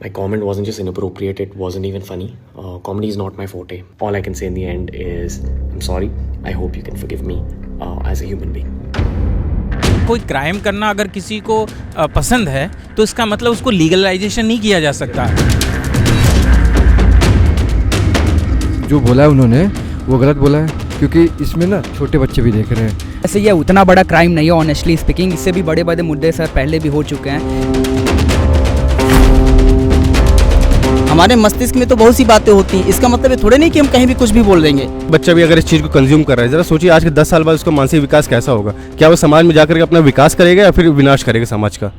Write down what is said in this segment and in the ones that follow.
My comment wasn't just inappropriate, it wasn't even funny. Comedy is not my forte. All I can say in the end is, I'm sorry. I hope you can forgive me as a human being. कोई crime करना अगर किसी को पसंद है तो इसका मतलब उसको लीगलाइजेशन नहीं किया जा सकता। जो बोला है उन्होंने वो गलत बोला है, क्योंकि इसमें ना छोटे बच्चे भी देख रहे हैं। ऐसे ये उतना बड़ा क्राइम नहीं है ऑनेस्टली स्पीकिंग, इससे भी बड़े बड़े मुद्दे सर पहले भी हो चुके हैं। हमारे मस्तिष्क में तो बहुत सी बातें होती हैं, इसका मतलब ये थोड़े नहीं कि हम कहीं भी कुछ भी बोल देंगे। बच्चा भी अगर इस चीज़ को कंज्यूम कर रहा है, जरा सोचिए आज के 10 साल बाद उसका मानसिक विकास कैसा होगा। क्या वो समाज में जाकर के अपना विकास करेगा या फिर विनाश करेगा समाज का।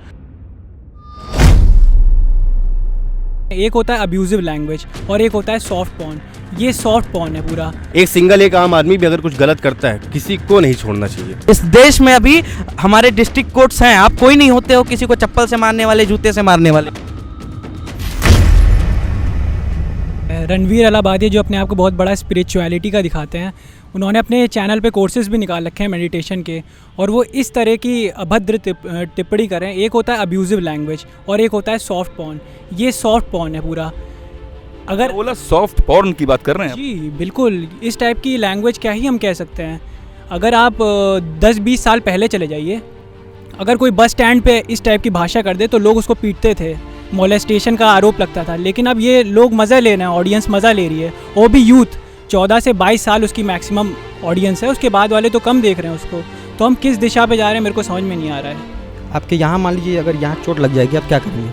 एक होता है अब्यूजिव लैंग्वेज और एक होता है सॉफ्ट पॉर्न। ये सॉफ्ट पॉर्न है पूरा। एक आम आदमी भी अगर कुछ गलत करता है, किसी को नहीं छोड़ना चाहिए। इस देश में अभी हमारे डिस्ट्रिक्ट कोर्ट्स हैं, आप कोई नहीं होते हो किसी को चप्पल से मारने वाले, जूते से मारने वाले। रणवीर अलाहाबादी जो अपने आप को बहुत बड़ा स्पिरिचुअलिटी का दिखाते हैं, उन्होंने अपने चैनल पे कोर्सेज भी निकाल रखे हैं मेडिटेशन के, और वो इस तरह की अभद्र टिप्पणी कर रहे हैं। एक होता है अब्यूजिव लैंग्वेज और एक होता है सॉफ्ट पॉर्न। ये सॉफ्ट पॉर्न है पूरा। अगर बोला सॉफ्ट पॉर्न की बात कर रहे हैं जी बिल्कुल, इस टाइप की लैंग्वेज क्या ही हम कह सकते हैं। अगर आप 10-20 साल पहले चले जाइए, अगर कोई बस स्टैंड पे इस टाइप की भाषा कर दे तो लोग उसको पीटते थे, मोलेस्टेशन का आरोप लगता था। लेकिन अब ये लोग मज़ा ले रहे हैं, ऑडियंस मज़ा ले रही है। वो भी यूथ 14 से 22 साल उसकी मैक्सिमम ऑडियंस है, उसके बाद वाले तो कम देख रहे हैं उसको। तो हम किस दिशा पे जा रहे हैं मेरे को समझ में नहीं आ रहा है। आपके यहाँ मान लीजिए अगर यहाँ चोट लग जाएगी, आप क्या करेंगे?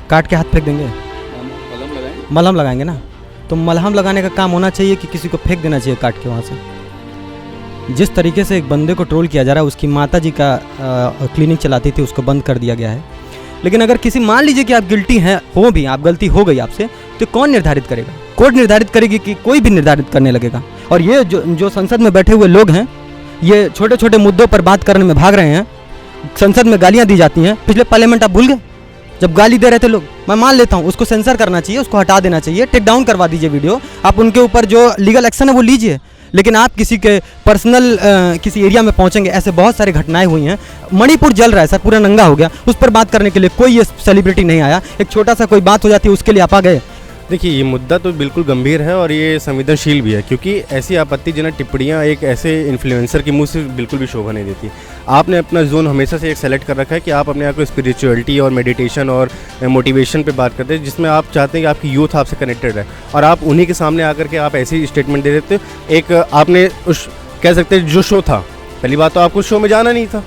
काट के हाथ फेंक देंगे? मलहम लगाएंगे ना। तो मलहम लगाने का काम होना चाहिए कि किसी को फेंक देना चाहिए काट के वहाँ से। जिस तरीके से एक बंदे को ट्रोल किया जा रहा है, उसकी माता जी का क्लिनिक चलाती थी, उसको बंद कर दिया गया है। लेकिन अगर किसी मान लीजिए कि आप गिल्टी हैं, हो भी आप, गलती हो गई आपसे, तो कौन निर्धारित करेगा? कोर्ट निर्धारित करेगी कि कोई भी निर्धारित करने लगेगा? और ये जो संसद में बैठे हुए लोग हैं, ये छोटे छोटे मुद्दों पर बात करने में भाग रहे हैं। संसद में गालियाँ दी जाती हैं। पिछले पार्लियामेंट आप भूल गए जब गाली दे रहे थे लोग? मैं मान लेता हूँ उसको सेंसर करना चाहिए, उसको हटा देना चाहिए, टेक डाउन करवा दीजिए वीडियो। आप उनके ऊपर जो लीगल एक्शन है वो लीजिए। लेकिन आप किसी के पर्सनल किसी एरिया में पहुंचेंगे, ऐसे बहुत सारी घटनाएं हुई हैं। मणिपुर जल रहा है सर, पूरा नंगा हो गया, उस पर बात करने के लिए कोई ये सेलिब्रिटी नहीं आया। एक छोटा सा कोई बात हो जाती है उसके लिए आप आ गए। देखिए, ये मुद्दा तो बिल्कुल गंभीर है और ये संवेदनशील भी है, क्योंकि ऐसी आपत्तिजनक टिप्पणियां एक ऐसे इन्फ्लुएंसर के मुंह से बिल्कुल भी शोभा नहीं देती। आपने अपना जोन हमेशा से एक सेलेक्ट कर रखा है कि आप अपने आप को स्पिरिचुअलिटी और मेडिटेशन और मोटिवेशन पे बात करते हैं, जिसमें आप चाहते हैं कि आपकी यूथ आपसे कनेक्टेड है, और आप उन्हीं के सामने आकर के आप ऐसी स्टेटमेंट दे देते हो। एक आपने उस कह सकते हैं जो शो था, पहली बात तो आपको शो में जाना नहीं था,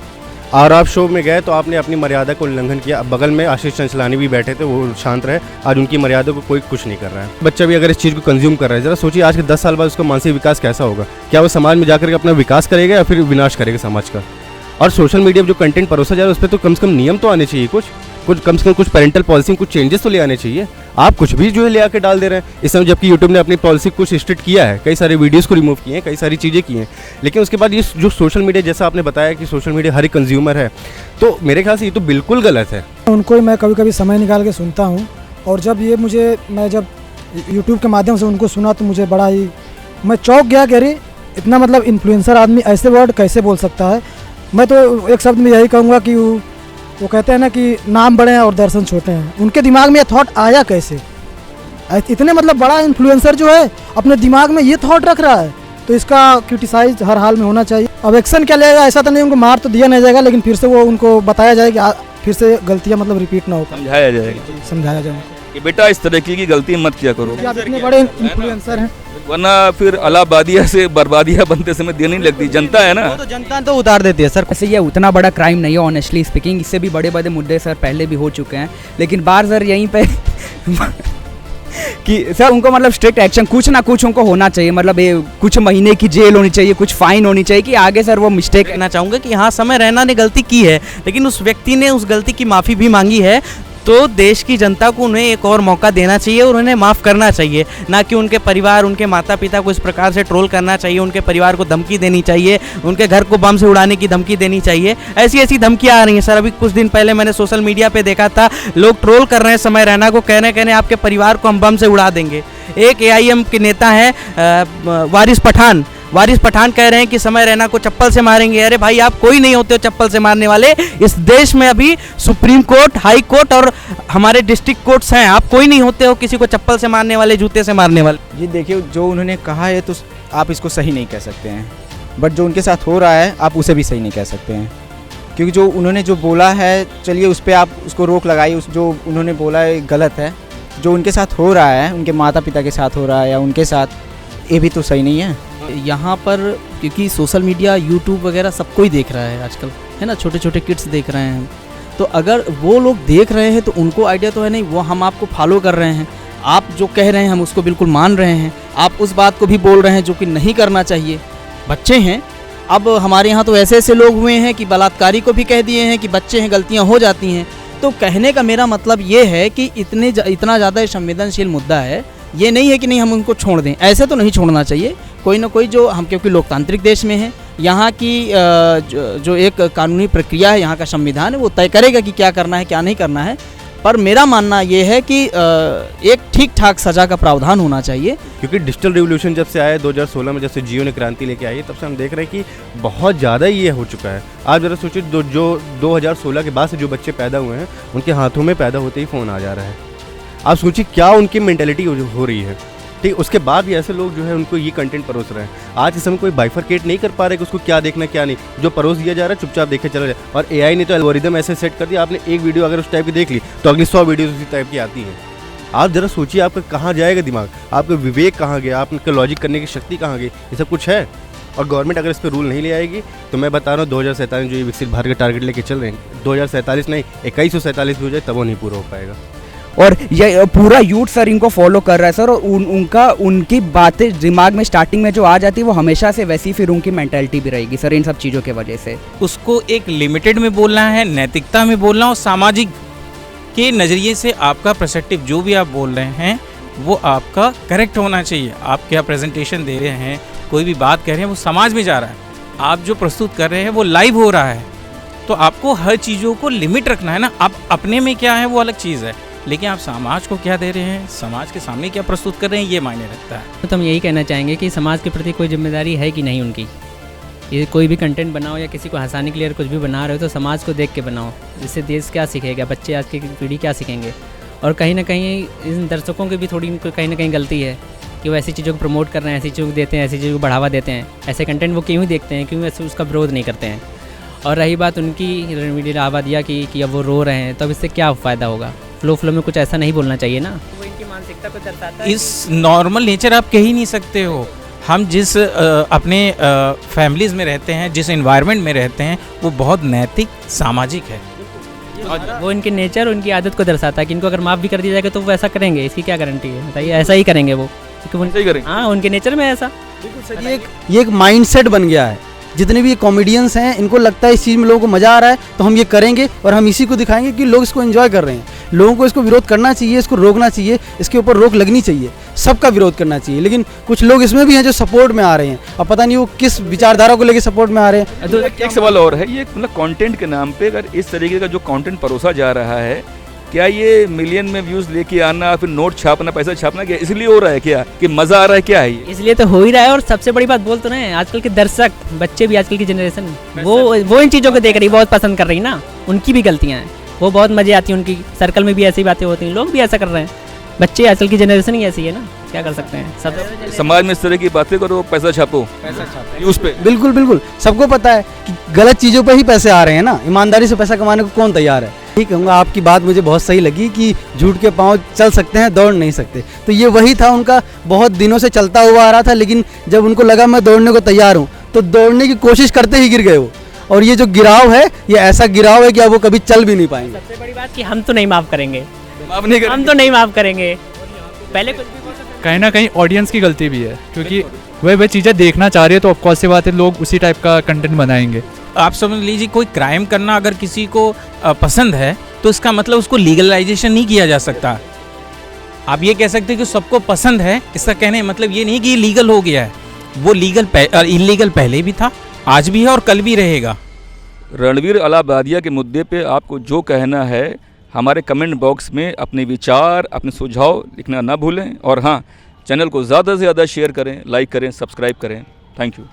और आप शो में गए तो आपने अपनी मर्यादा को उल्लंघन किया। अब बगल में आशीष चंचलानी भी बैठे थे, वो शांत रहे, आज उनकी मर्यादा को कोई कुछ नहीं कर रहा है। बच्चा भी अगर इस चीज़ को कंज्यूम कर रहा है, जरा सोचिए आज के 10 साल बाद उसका मानसिक विकास कैसा होगा। क्या वो समाज में जाकर के अपना विकास करेगा या फिर विनाश करेगा समाज का। और सोशल मीडिया पर जो कंटेंट परोसा जा रहा है उस पर तो कम से कम नियम तो आने चाहिए, कुछ कम से कम कुछ पेरेंटल पॉलिसी में कुछ चेंजेस तो ले आने चाहिए। आप कुछ भी जो है ले आके डाल दे रहे हैं इस समय, जबकि यूट्यूब ने अपनी पॉलिसी कुछ स्ट्रिक्ट किया है, कई सारे वीडियोस को रिमूव किए हैं, कई सारी चीज़ें की हैं। लेकिन उसके बाद ये जो सोशल मीडिया, जैसा आपने बताया कि सोशल मीडिया हर एक कंज्यूमर है, तो मेरे ख्याल से ये तो बिल्कुल गलत है। उनको मैं कभी कभी समय निकाल के सुनता हूँ, और जब मैं जब यूट्यूब के माध्यम से उनको सुना तो मुझे बड़ा ही मैं चौंक गया कि अरे इतना मतलब इन्फ्लुएंसर आदमी ऐसे वर्ड कैसे बोल सकता है। मैं तो एक शब्द में यही कहूँगा कि वो कहते हैं ना कि नाम बड़े हैं और दर्शन छोटे हैं। उनके दिमाग में ये थॉट आया कैसे? इतने मतलब बड़ा इन्फ्लुएंसर जो है अपने दिमाग में ये थॉट रख रहा है, तो इसका क्रिटिसाइज हर हाल में होना चाहिए। अब एक्शन क्या लेगा, ऐसा तो नहीं उनको मार तो दिया नहीं जाएगा, लेकिन फिर से वो उनको बताया जाएगा कि फिर से गलतियाँ मतलब रिपीट ना हो, समझाया जाएगा उनको कि बेटा इस तरह की गलती मत किया करो। आप इतने बड़े इन्फ्लुएंसर हैं, वरना फिर अलाहाबादिया से बर्बादिया बनते समय देनी लगती। जनता है ना, तो जनता तो उतार देती है सर। ऐसे ये उतना बड़ा क्राइम नहीं है ऑनेस्टली स्पीकिंग, इससे भी बड़े बड़े मुद्दे सर पहले भी हो चुके हैं। लेकिन बार सर यहीं पे कि सर उनको मतलब स्ट्रिक्ट एक्शन कुछ ना कुछ उनको होना चाहिए, मतलब ये कुछ महीने की जेल होनी चाहिए, कुछ फाइन होनी चाहिए कि आगे सर वो मिस्टेक। कहना चाहूँगा कि हाँ, समय रैना ने गलती की है, लेकिन उस व्यक्ति ने उस गलती की माफ़ी भी मांगी है, तो देश की जनता को उन्हें एक और मौका देना चाहिए और उन्हें माफ़ करना चाहिए, ना कि उनके परिवार, उनके माता पिता को इस प्रकार से ट्रोल करना चाहिए, उनके परिवार को धमकी देनी चाहिए, उनके घर को बम से उड़ाने की धमकी देनी चाहिए। ऐसी धमकियाँ आ रही हैं सर। अभी कुछ दिन पहले मैंने सोशल मीडिया पे देखा था, लोग ट्रोल कर रहे हैं समय रैना को, कहने आपके परिवार को हम बम से उड़ा देंगे। एक AIM के नेता हैं वारिस पठान, वारिस पठान कह रहे हैं कि समय रैना को चप्पल से मारेंगे। अरे भाई आप कोई नहीं होते हो चप्पल से मारने वाले। इस देश में अभी सुप्रीम कोर्ट, हाई कोर्ट और हमारे डिस्ट्रिक्ट कोर्ट्स हैं। आप कोई नहीं होते हो किसी को चप्पल से मारने वाले, जूते से मारने वाले। जी देखिए, जो उन्होंने कहा है तो आप इसको सही नहीं कह सकते हैं, बट जो उनके साथ हो रहा है आप उसे भी सही नहीं कह सकते हैं, क्योंकि जो उन्होंने जो बोला है, चलिए उस पर आप उसको रोक लगाइए। उस जो उन्होंने बोला है गलत है। जो उनके साथ हो रहा है, उनके माता पिता के साथ हो रहा है या उनके साथ, ये भी तो सही नहीं है। यहाँ पर क्योंकि सोशल मीडिया, यूट्यूब वगैरह सब कोई देख रहा है आजकल, है ना, छोटे छोटे किड्स देख रहे हैं। तो अगर वो लोग देख रहे हैं तो उनको आइडिया तो है नहीं, वो हम आपको फॉलो कर रहे हैं। आप जो कह रहे हैं हम उसको बिल्कुल मान रहे हैं। आप उस बात को भी बोल रहे हैं जो कि नहीं करना चाहिए। बच्चे हैं, अब हमारे यहाँ तो ऐसे ऐसे लोग हुए हैं कि बलात्कारी को भी कह दिए हैं कि बच्चे हैं, गलतियाँ हो जाती हैं। तो कहने का मेरा मतलब ये है कि इतना ज़्यादा संवेदनशील मुद्दा है, ये नहीं है कि नहीं हम उनको छोड़ दें, ऐसे तो नहीं छोड़ना चाहिए। कोई ना कोई जो हम, क्योंकि लोकतांत्रिक देश में है, यहाँ की जो एक कानूनी प्रक्रिया है, यहाँ का संविधान है, वो तय करेगा कि क्या करना है क्या नहीं करना है। पर मेरा मानना ये है कि एक ठीक ठाक सज़ा का प्रावधान होना चाहिए। क्योंकि डिजिटल रिवोल्यूशन जब से आया 2016 में, जब से जियो ने क्रांति लेके आई है, तब से हम देख रहे हैं कि बहुत ज़्यादा ये हो चुका है। आप ज़रा सोचिए, जो 2016 के बाद से जो बच्चे पैदा हुए हैं, उनके हाथों में पैदा होते ही फ़ोन आ जा रहा है। आप सोचिए क्या उनकी मेंटेलिटी हो रही है। ठीक, उसके बाद भी ऐसे लोग जो है उनको ये कंटेंट परोस रहे हैं। आज इस समय कोई बाइफरकेट नहीं कर पा रहे कि उसको क्या देखना क्या नहीं, जो परोस दिया जा रहा है चुपचाप देखे चला जाए। और एआई ने तो एल्गोरिदम ऐसे सेट कर दिया, आपने एक वीडियो अगर उस टाइप की देख ली तो अगली 100 वीडियो उसी टाइप की आती हैं। आप ज़रा सोचिए आपका कहाँ जाएगा दिमाग, आपका विवेक कहाँ गया, आपका लॉजिक करने की शक्ति कहाँ गई, ये सब कुछ है। और गवर्नमेंट अगर इस पर रूल नहीं ले आएगी तो मैं बता रहा हूँ 2047 जो ये विकसित भारत का टारगेट लेके चल रहे हैं, 2047 नहीं 2147 भी हो जाए तब वो नहीं पूरा हो पाएगा। और ये पूरा यूथ सर इनको फॉलो कर रहा है सर, और उनकी बातें दिमाग में स्टार्टिंग में जो आ जाती है वो हमेशा से वैसी फिर उनकी मेंटालिटी भी रहेगी सर, इन सब चीज़ों के वजह से। उसको एक लिमिटेड में बोलना है, नैतिकता में बोलना, और सामाजिक के नज़रिए से आपका पर्सपेक्टिव जो भी आप बोल रहे हैं वो आपका करेक्ट होना चाहिए। आप क्या प्रेजेंटेशन दे रहे हैं, कोई भी बात कह रहे हैं, वो समाज में जा रहा है। आप जो प्रस्तुत कर रहे हैं वो लाइव हो रहा है, तो आपको हर चीज़ों को लिमिट रखना है ना। आप अपने में क्या है वो अलग चीज़ है, लेकिन आप समाज को क्या दे रहे हैं, समाज के सामने क्या प्रस्तुत कर रहे हैं, ये मायने रखता है। तो हम यही कहना चाहेंगे कि समाज के प्रति कोई जिम्मेदारी है कि नहीं उनकी। ये कोई भी कंटेंट बनाओ या किसी को हंसाने के लिए कुछ भी बना रहे हो तो समाज को देख के बनाओ। इससे देश क्या सीखेगा, बच्चे आज की पीढ़ी क्या सीखेंगे। और कहीं ना कहीं इन दर्शकों की भी थोड़ी कहीं ना कहीं गलती है कि वो ऐसी चीज़ों को प्रमोट कर रहे हैं, ऐसी चीज़ों को देते हैं, ऐसी चीज़ों को बढ़ावा देते हैं। ऐसे कंटेंट वो क्यों देखते हैं, क्यों ऐसे उसका विरोध नहीं करते हैं। और रही बात उनकी रणवीर आबादिया की कि अब वो रो रहे हैं, तो अब इससे क्या फ़ायदा होगा। फ्लो में कुछ ऐसा नहीं बोलना चाहिए ना, वो इनकी मानसिकता को दर्शाता है। इस नॉर्मल नेचर आप कह ही नहीं सकते हो। हम जिस अपने फैमिलीज़ में रहते हैं, जिस एनवायरनमेंट में रहते हैं, वो बहुत नैतिक सामाजिक है। और वो इनके नेचर, उनकी आदत को दर्शाता है कि इनको अगर माफ़ भी कर दिया जाएगा तो वो ऐसा करेंगे। इसकी क्या गारंटी है, बताइए। ऐसा ही करेंगे वो, क्योंकि हाँ उनके नेचर में ऐसा। ये एक माइंडसेट बन गया है। जितने भी कॉमेडियंस हैं इनको लगता है इस चीज़ में लोगों को मज़ा आ रहा है तो हम ये करेंगे और हम इसी को दिखाएंगे कि लोग इसको एंजॉय कर रहे हैं। लोगों को इसको विरोध करना चाहिए, इसको रोकना चाहिए, इसके ऊपर रोक लगनी चाहिए, सबका विरोध करना चाहिए। लेकिन कुछ लोग इसमें भी हैं जो सपोर्ट में आ रहे हैं, अब पता नहीं वो किस विचारधारा को लेकर सपोर्ट में आ रहे हैं। तो एक सवाल और है, ये मतलब कंटेंट के नाम पे अगर इस तरीके का जो कंटेंट परोसा जा रहा है, क्या ये मिलियन में व्यूज लेके आना, फिर नोट छापना, पैसा छापना, क्या इसलिए हो रहा है, क्या कि मजा आ रहा है, क्या है ये? इसलिए तो हो ही रहा है। और सबसे बड़ी बात बोल तो रहे हैं, आजकल के दर्शक बच्चे भी, आजकल की जनरेशन वो इन चीज़ों को देख रही, बहुत पसंद कर रही ना। उनकी भी गलतियाँ हैं, वो बहुत मजे आती हैं, उनकी सर्कल में भी ऐसी बातें होती हैं, लोग भी ऐसा कर रहे हैं। बच्चे आजकल की जनरेशन ही ऐसी है ना, क्या कर सकते हैं। सब समाज में इस तरह की बातें करो, पैसा छापो, न्यूज़ पे। बिल्कुल बिल्कुल, सबको पता है कि गलत चीज़ों पे ही पैसे आ रहे हैं ना। ईमानदारी से पैसा कमाने को कौन तैयार है। ठीक कहूँगा, आपकी बात मुझे बहुत सही लगी कि झूठ के पाँव चल सकते हैं, दौड़ नहीं सकते। तो ये वही था उनका, बहुत दिनों से चलता हुआ आ रहा था। लेकिन जब उनको लगा मैं दौड़ने को तैयार हूँ तो दौड़ने की कोशिश करते ही गिर गए वो। और ये जो गिराव है, ये ऐसा गिराव है कि अब वो कभी चल भी नहीं पाएंगे। सबसे बड़ी बात कि हम तो नहीं माफ़ करेंगे, हम तो नहीं माफ़ करेंगे। पहले कुछ कहीं ना कहीं ऑडियंस की गलती भी है, क्योंकि वह चीज़ें देखना चाह रही है तो ऑफकोर्स सी बात है, लोग उसी टाइप का कंटेंट बनाएंगे। आप समझ लीजिए, कोई क्राइम करना अगर किसी को पसंद है तो इसका मतलब उसको लीगलाइजेशन नहीं किया जा सकता। आप ये कह सकते हैं कि सबको पसंद है, इसका कहने मतलब ये नहीं कि ये लीगल हो गया है। वो इलीगल पहले भी था, आज भी है और कल भी रहेगा। रणवीर अलाहाबादिया के मुद्दे पे आपको जो कहना है, हमारे कमेंट बॉक्स में अपने विचार, अपने सुझाव लिखना ना भूलें। और हाँ, चैनल को ज़्यादा से ज़्यादा शेयर करें, लाइक करें, सब्सक्राइब करें। Thank you.